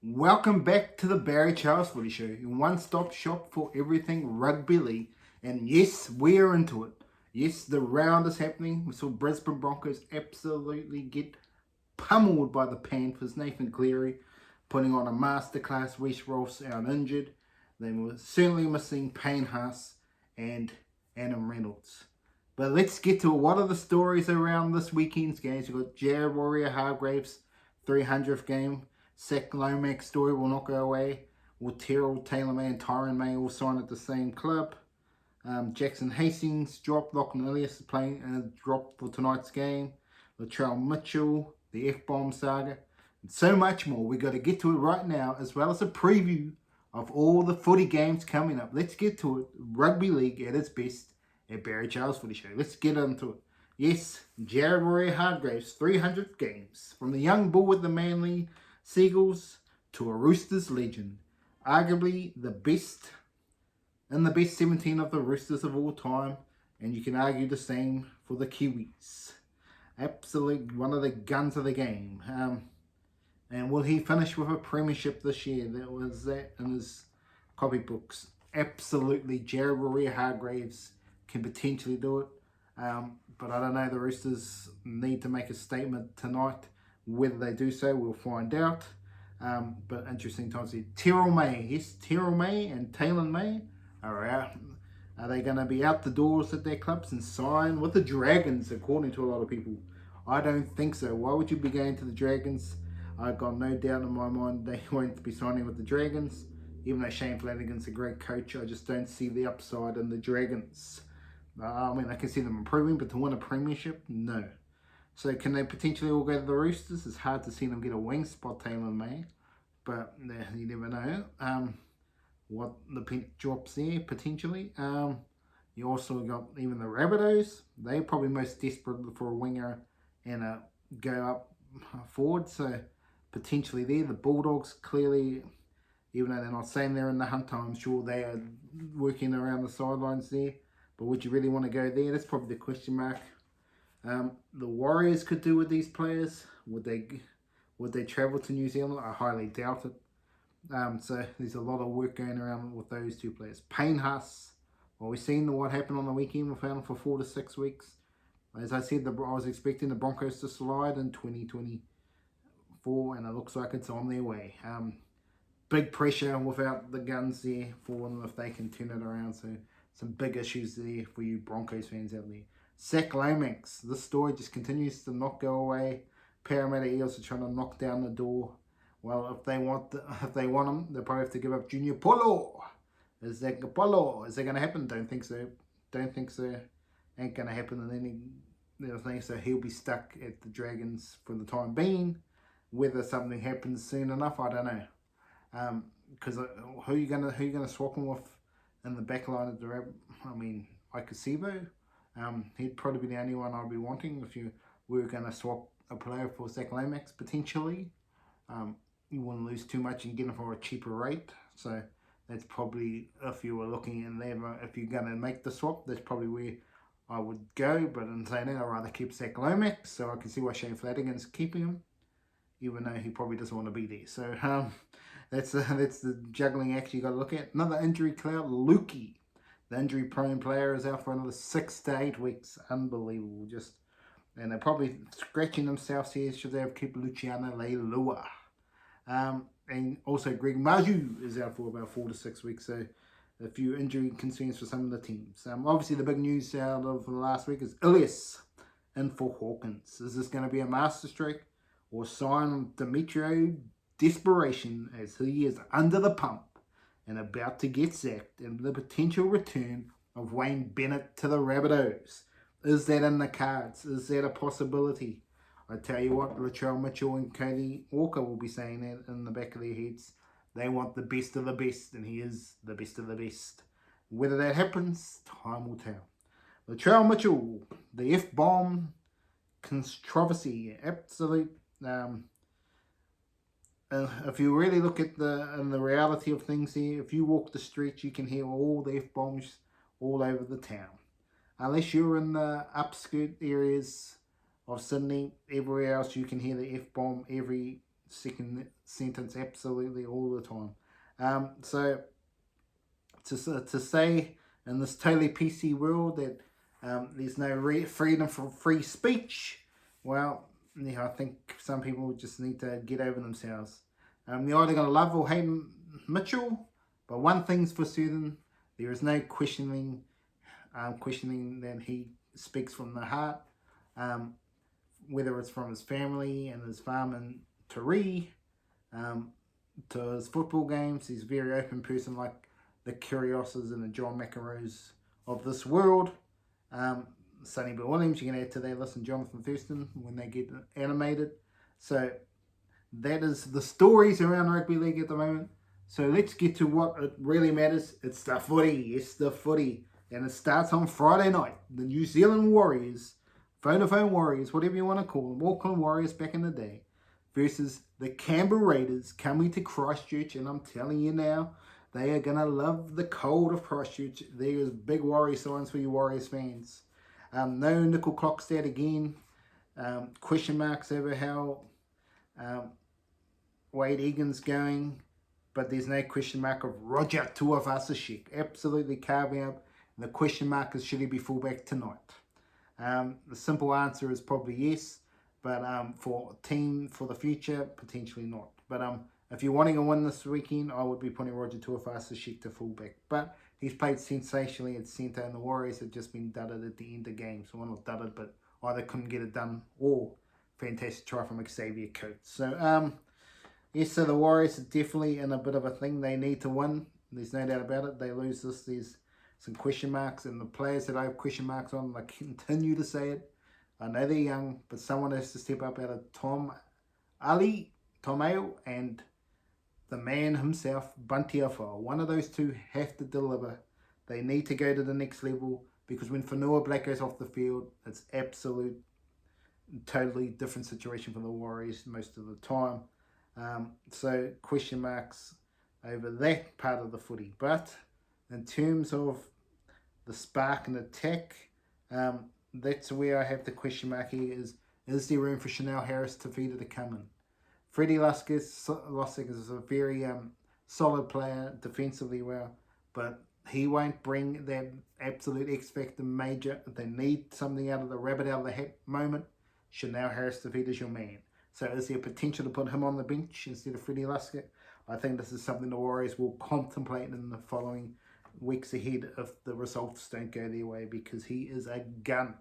Welcome back to the Barry Charles Footy Show, your one-stop shop for everything rugby league. And yes, we're into it. Yes, the round is happening. We saw Brisbane Broncos absolutely get pummeled by the Panthers. Nathan Cleary putting on a masterclass. Reece Ross out injured. They were certainly missing Payne Haas and Adam Reynolds. But let's get to what are the stories around this weekend's games. We've got Jared Warrior-Hargreaves' 300th game. Zach Lomax's story will not go away. Will Terrell, Taylor May and Tyron May all sign at the same club? Jackson Hastings dropped. Lachlan Ilia is playing dropped for tonight's game. Latrell Mitchell, the F-bomb saga, and so much more. We've got to get to it right now, as well as a preview of all the footy games coming up. Let's get to it. Rugby league at its best at Barry Charles Footy Show. Let's get into it. Yes, Jared Warrior-Hargreaves' 300th games. From the young bull with the Manly Seagulls to a Roosters legend. Arguably the best in the best 17 of the Roosters of all time. And you can argue the same for the Kiwis. Absolute one of the guns of the game. And will he finish with a premiership this year? That was that in his copybooks. Absolutely, Jared Warrior-Hargreaves can potentially do it. But I don't know, the Roosters need to make a statement tonight. Whether they do so, we'll find out. But interesting times here. Terrell May. Yes, Terrell May and Taylor May are out. Are they going to be out the doors at their clubs and sign with the Dragons, according to a lot of people? I don't think so. Why would you be going to the Dragons? I've got no doubt in my mind they won't be signing with the Dragons. Even though Shane Flanagan's a great coach, I just don't see the upside in the Dragons. I mean, I can see them improving, but to win a premiership, no. So can they potentially all go to the Roosters? It's hard to see them get a wing spot, Taylor May. But you never know what the pink drops there, potentially. You also got even the Rabbitohs. They're probably most desperate for a winger and a go up forward. So potentially there. The Bulldogs, clearly, even though they're not saying they're in the hunt, I'm sure they are working around the sidelines there. But would you really want to go there? That's probably the question mark. The Warriors could do with these players. Would they travel to New Zealand? I highly doubt it. So there's a lot of work going around with those two players. Payne Haas. Well, we've seen what happened on the weekend. We found him for 4 to 6 weeks. As I said, I was expecting the Broncos to slide in 2024, and it looks like it's on their way. Big pressure without the guns there for them if they can turn it around. So some big issues there for you Broncos fans out there. Zach Lomax. This story just continues to not go away. Parramatta Eels are trying to knock down the door. Well, if they want him, they'll probably have to give up Junior Polo. Is that going to happen? Don't think so. Ain't going to happen in any thing. So he'll be stuck at the Dragons for the time being. Whether something happens soon enough, I don't know. Because who are you gonna swap him with in the back line of the Ikasivo? He'd probably be the only one I'd be wanting if you were going to swap a player for Zach Lomax, potentially. You wouldn't lose too much and get him for a cheaper rate. So that's probably, if you were looking in there, if you're going to make the swap, that's probably where I would go. But in saying that, I'd rather keep Zach Lomax, so I can see why Shane Flanagan's keeping him, even though he probably doesn't want to be there. So that's the juggling act you got to look at. Another injury cloud, Lukey. The injury-prone player is out for another 6 to 8 weeks. Unbelievable. And they're probably scratching themselves here. Should they have kept Luciano Leilua? And also Greg Maju is out for about 4 to 6 weeks. So a few injury concerns for some of the teams. Obviously, the big news out of the last week is Ilia in for Hawkins. Is this going to be a masterstroke or sign of Demetrio desperation as he is under the pump and about to get sacked, and the potential return of Wayne Bennett to the Rabbitohs? Is that in the cards? Is that a possibility? I tell you what, Latrell Mitchell and Cody Walker will be saying that in the back of their heads. They want the best of the best, and he is the best of the best. Whether that happens, time will tell. Latrell Mitchell, the F-bomb controversy, absolute. If you really look at the reality of things here, if you walk the streets, you can hear all the F-bombs all over the town. Unless you're in the upskirt areas of Sydney, everywhere else you can hear the F-bomb every second sentence absolutely all the time. So to say in this totally PC world that there's no freedom for free speech, well, yeah, I think some people just need to get over themselves. You're either going to love or hate Mitchell, but one thing's for certain: there is no questioning that he speaks from the heart. Um, whether it's from his family and his farm in Taree, um, to his football games, he's a very open person, like the Curioses and the John McEnroes of this world. Sonny Bill Williams, you can add to that list, and Jonathan Thurston when they get animated. So that is the stories around rugby league at the moment. So let's get to what it really matters. It's the footy. Yes, the footy. And it starts on Friday night. The New Zealand Warriors, Vodafone Warriors, whatever you want to call them, Auckland Warriors back in the day, versus the Canberra Raiders coming to Christchurch. And I'm telling you now, they are going to love the cold of Christchurch. There's big Warrior signs for you Warriors fans. No Nickel Clockstad again. Question marks over how Wade Egan's going, but there's no question mark of Roger Tuivasa-Sheck absolutely carving up. And the question mark is, should he be fullback tonight? The simple answer is probably yes, but for team for the future, potentially not. But if you're wanting a win this weekend, I would be putting Roger Tuivasa-Sheck to fullback. But he's played sensationally at centre, and the Warriors have just been dudded at the end of games. Well, not dudded, but either couldn't get it done, or fantastic try from Xavier Coates. So, yes, so the Warriors are definitely in a bit of a thing. They need to win. There's no doubt about it. They lose this, there's some question marks, and the players that I have question marks on, I continue to say it. I know they're young, but someone has to step up out of Tom Ale, and the man himself, Bunty Afoa. One of those two have to deliver. They need to go to the next level, because when Whanua Black goes off the field, it's absolute, totally different situation for the Warriors most of the time. So question marks over that part of the footy. But in terms of the spark and attack, that's where I have the question mark here. Is there room for Chanel Harris-Tavita to come in? Freddie Lussick is a very solid player, defensively well, but he won't bring that absolute X factor major. They need something out of the rabbit out of the hat moment. Chanel Harris-Tavita is your man. So is there potential to put him on the bench instead of Freddie Lussick? I think this is something the Warriors will contemplate in the following weeks ahead if the results don't go their way, because he is a gun,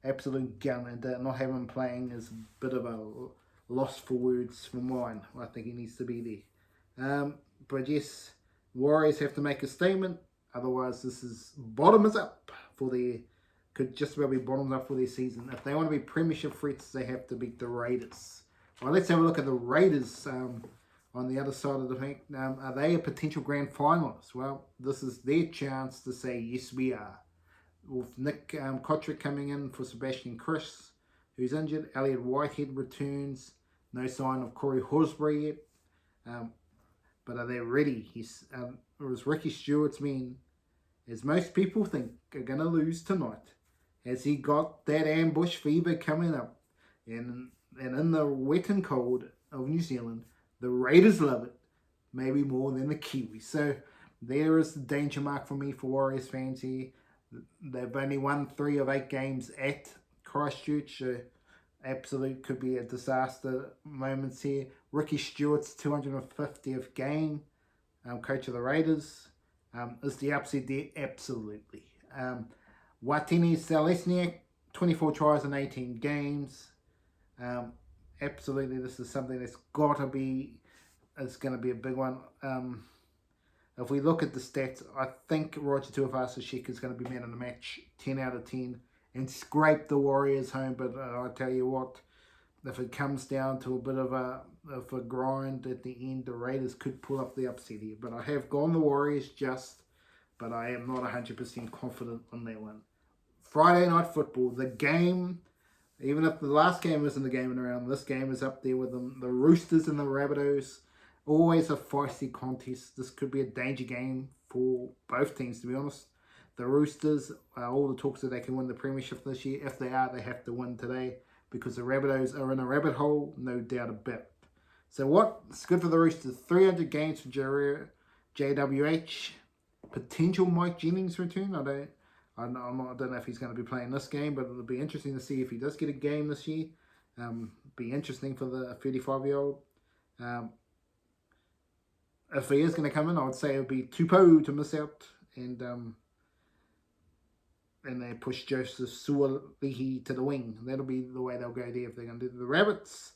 absolute gun, and not having him playing is a bit of a loss for words for mine. I think he needs to be there. But yes, Warriors have to make a statement, otherwise this is bottoms up for their, could just about be bottoms up for their season. If they want to be premiership threats, they have to beat the Raiders. Well, let's have a look at the Raiders on the other side of the bank. Are they a potential grand finalist? Well, this is their chance to say, yes, we are. With Nick Kotrick coming in for Sebastian Chris, who's injured. Elliot Whitehead returns. No sign of Corey Horsburgh yet. But are they ready? Or is Ricky Stewart's men, as most people think, are going to lose tonight? Has he got that ambush fever coming up? And in the wet and cold of New Zealand, the Raiders love it, maybe more than the Kiwis. So there is the danger mark for me for Warriors fans here. They've only won 3 of 8 games at Christchurch. So absolute could be a disaster moments here. Ricky Stewart's 250th game, coach of the Raiders. Is the upset there? Absolutely. Watene Selesniak, 24 tries in 18 games. Absolutely, this is something that's got to be, it's going to be a big one. If we look at the stats, I think Roger Tuivasa-Sheck is going to be man of the match, 10 out of 10, and scrape the Warriors home. But I tell you what, if it comes down to a bit of a grind at the end, the Raiders could pull up the upset here. But I have gone the Warriors but I am not 100% confident on that one. Friday night football, the game. Even if the last game was in the game and around, this game is up there with them. The Roosters and the Rabbitohs, always a feisty contest. This could be a danger game for both teams, to be honest. The Roosters, all the talks that they can win the premiership this year. If they are, they have to win today, because the Rabbitohs are in a rabbit hole, no doubt about it. So what's good for the Roosters? 300 games for JWH. Potential Mike Jennings return. I don't know if he's going to be playing this game, but it'll be interesting to see if he does get a game this year. Be interesting for the 35-year-old. If he is going to come in, I would say it would be Tupou to miss out, and they push Joseph Suolihi to the wing. That'll be the way they'll go there if they're going to do the Rabbits.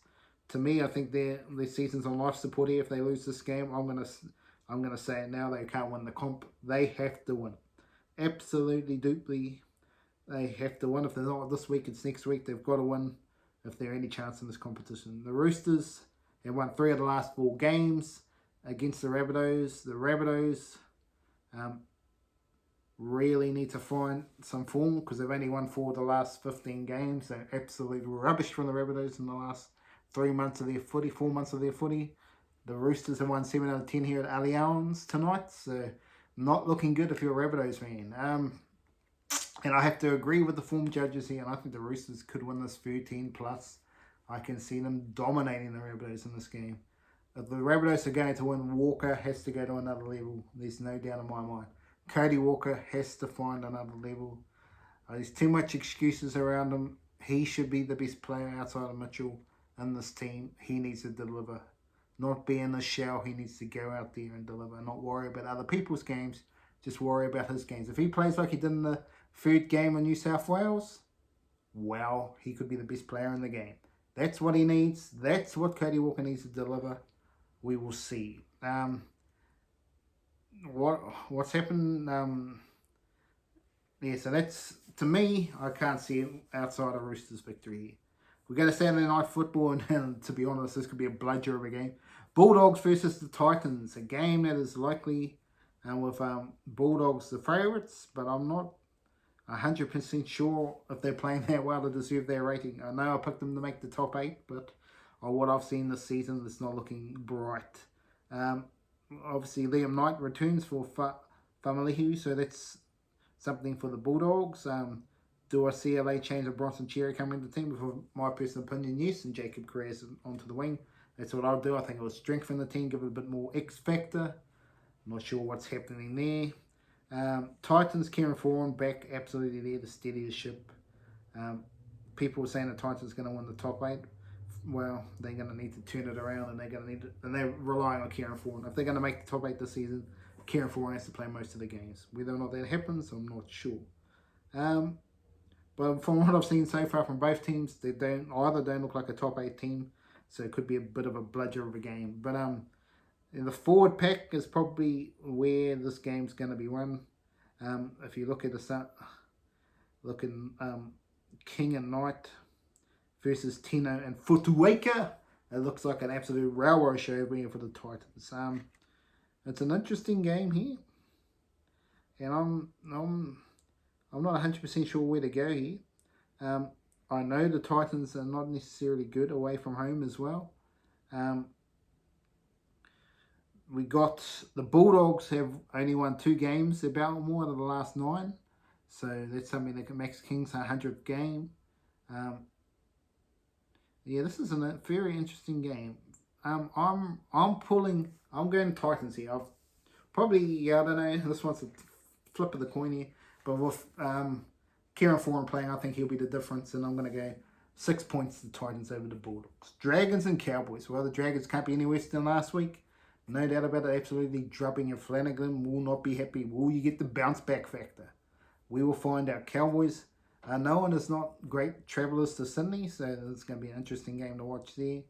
To me, I think their season's on life support here. If they lose this game, I'm gonna say it now. They can't win the comp. They have to win. Absolutely, duply, they have to win. If they're not this week, it's next week. They've got to win if they're any chance in this competition. The Roosters have won 3 of the last 4 games against the Rabbitohs. The Rabbitohs really need to find some form because they've only won 4 of the last 15 games. They're absolutely rubbish from the Rabbitohs in the last 3 months of their footy, 4 months of their footy. The Roosters have won 7 out of 10 here at Allianz tonight, so not looking good if you're a Rabbitohs fan. And I have to agree with the form judges here, and I think the Roosters could win this 13+. I can see them dominating the Rabbitohs in this game. If the Rabbitohs are going to win, Walker has to go to another level. There's no doubt in my mind. Cody Walker has to find another level. There's too much excuses around him. He should be the best player outside of Mitchell in this team. He needs to deliver. Not be in the shell. He needs to go out there and deliver. Not worry about other people's games. Just worry about his games. If he plays like he did in the 3rd game in New South Wales, well, he could be the best player in the game. That's what he needs. That's what Cody Walker needs to deliver. We will see. What's happened? So that's, to me, I can't see it outside of Roosters' victory here. We go to Saturday Night Football, and to be honest, this could be a bludger of a game. Bulldogs versus the Titans, a game that is likely with Bulldogs the favourites, but I'm not 100% sure if they're playing that well to deserve their rating. I know I picked them to make the top 8, but on what I've seen this season, it's not looking bright. Obviously, Liam Knight returns for Famalihu, so that's something for the Bulldogs. Do I see LA change of Bronson Cherry coming into the team? For my personal opinion, yes, and Jacob Carreras onto the wing. That's what I'll do. I think it will strengthen the team, give it a bit more X factor. I'm not sure what's happening there. Titans, Kieran Foran back absolutely there to steady the ship. People were saying the Titans are going to win the top 8. Well, they're going to need to turn it around, and they're relying on Kieran Foran. If they're going to make the top 8 this season, Kieran Foran has to play most of the games. Whether or not that happens, I'm not sure. But from what I've seen so far from both teams, they don't look like a top 8 team, so it could be a bit of a bludger of a game. But the forward pack is probably where this game's going to be won. If you look at King and Knight versus Tino and Futueka, it looks like an absolute railway show being for the Titans. It's an interesting game here, and I'm not 100% sure where to go here. I know the Titans are not necessarily good away from home as well. We got the Bulldogs have only won 2 games, about more out of the last 9. So that's something that makes Kings 100th game. This is a very interesting game. I'm going Titans here. I've probably, I don't know, this one's a flip of the coin here. But with Kieran Foran playing, I think he'll be the difference. And I'm going to go 6 points to the Titans over the Bulldogs. Dragons and Cowboys. Well, the Dragons can't be any worse than last week. No doubt about it. Absolutely dropping your Flanagan. Will not be happy. Will you get the bounce back factor? We will find out. Cowboys, no one is not great travellers to Sydney. So it's going to be an interesting game to watch there.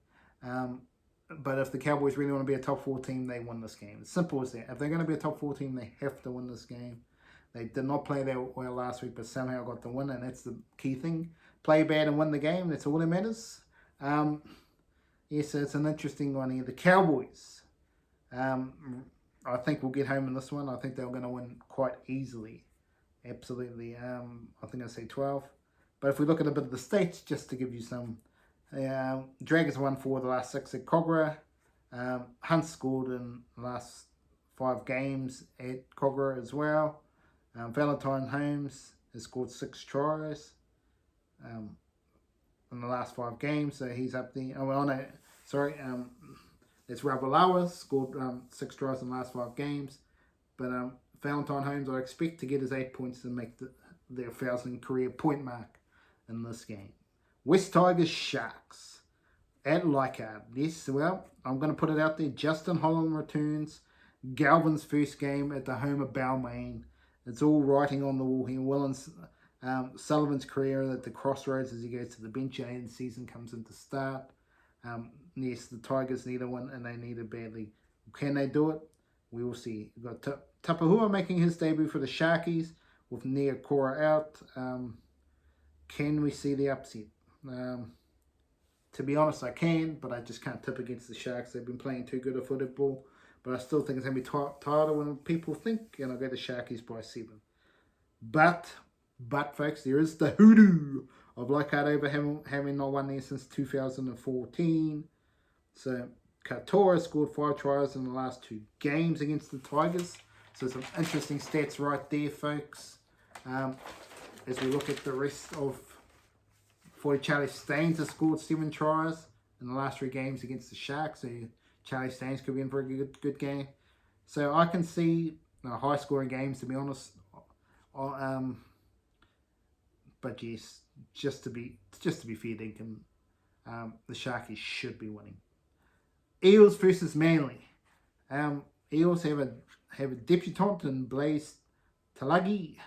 But if the Cowboys really want to be a top 4 team, they win this game. It's simple as that. If they're going to be a top 4 team, they have to win this game. They did not play that well last week, but somehow got the win, and that's the key thing. Play bad and win the game. That's all that matters. So it's an interesting one here. The Cowboys. I think we'll get home in this one. I think they're going to win quite easily. Absolutely. I think I say 12. But if we look at a bit of the stats, just to give you some. Dragons won 4 of the last 6 at Cogra. Hunt scored in the last 5 games at Cogra as well. Valentine Holmes has scored 6 tries in the last 5 games, so he's up there. That's Ravalawa, scored 6 tries in the last 5 games. But Valentine Holmes, I expect to get his 8 points and make their 1,000 career point mark in this game. West Tigers Sharks at Leichhardt. Yes, well, I'm going to put it out there. Justin Holland returns. Galvin's first game at the home of Balmain. It's all writing on the wall here. Willen's Sullivan's career at the crossroads as he goes to the bench and the season comes into start. Yes, the Tigers need a win and they need it badly. Can they do it? We will see. We've got Tapahua making his debut for the Sharkies with Nia Kora out. Can we see the upset? To be honest, I can, but I just can't tip against the Sharks. They've been playing too good a football. But I still think it's going to be tighter when people think, and I'll go the Sharkies by 7. But folks, there is the hoodoo of Leichhardt over having not won there since 2014. So Katoa scored 5 tries in the last 2 games against the Tigers. So some interesting stats right there, folks. As we look at the rest of Footy, Charlie Staines has scored 7 tries in the last 3 games against the Sharks. So Charlie Staines could be in for a good game. So I can see high scoring games, to be honest. But yes, just to be fair dinkum, the Sharkies should be winning. Eels versus Manly. Eels have a debutant in Blaze Talagi.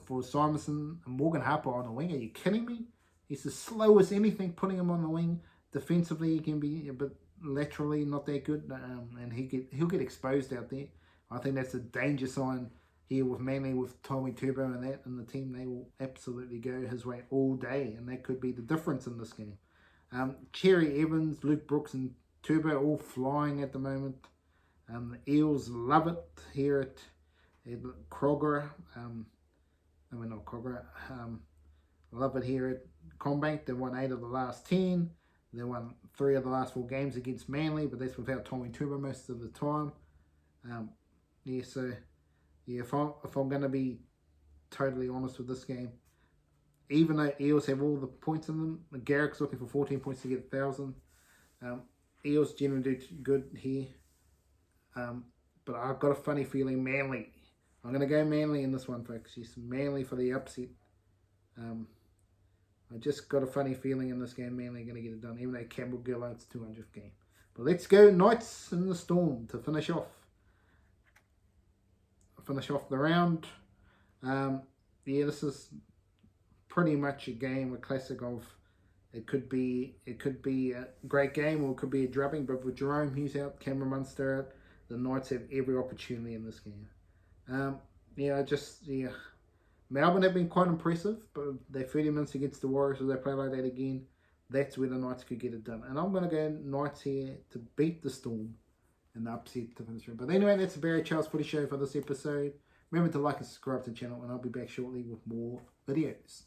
For Simonson and Morgan Harper on the wing. Are you kidding me? He's as slow as anything, putting him on the wing. Defensively, he can be, but laterally not that good, and he'll get exposed out there. I think that's a danger sign here with Manly, with Tommy Turbo and the team. They will absolutely go his way all day, and that could be the difference in this game. Cherry Evans, Luke Brooks, and Turbo all flying at the moment. The Eels love it here at Kroger. Love it here at Combank. They won 8 of the last 10. They won 3 of the last 4 games against Manly, but that's without Tommy Turbo most of the time. If I'm going to be totally honest with this game, even though Eels have all the points in them, Garrick's looking for 14 points to get 1,000. Eels generally do good here, but I've got a funny feeling Manly. I'm going to go Manly in this one, folks. Yes, Manly for the upset. I just got a funny feeling in this game Manly are going to get it done, even though Campbell Gillard's 200th game. But let's go Knights in the Storm to finish off the round. This is pretty much a classic of it could be a great game or it could be a drubbing, but with Jerome Hughes out, Cameron Munster out, the Knights have every opportunity in this game. Melbourne have been quite impressive, but their 30 minutes against the Warriors, if they play like that again, that's where the Knights could get it done. And I'm going to go Knights here to beat the Storm and the upset to finish. But anyway, that's the Barry Charles Footy Show for this episode. Remember to like and subscribe to the channel, and I'll be back shortly with more videos.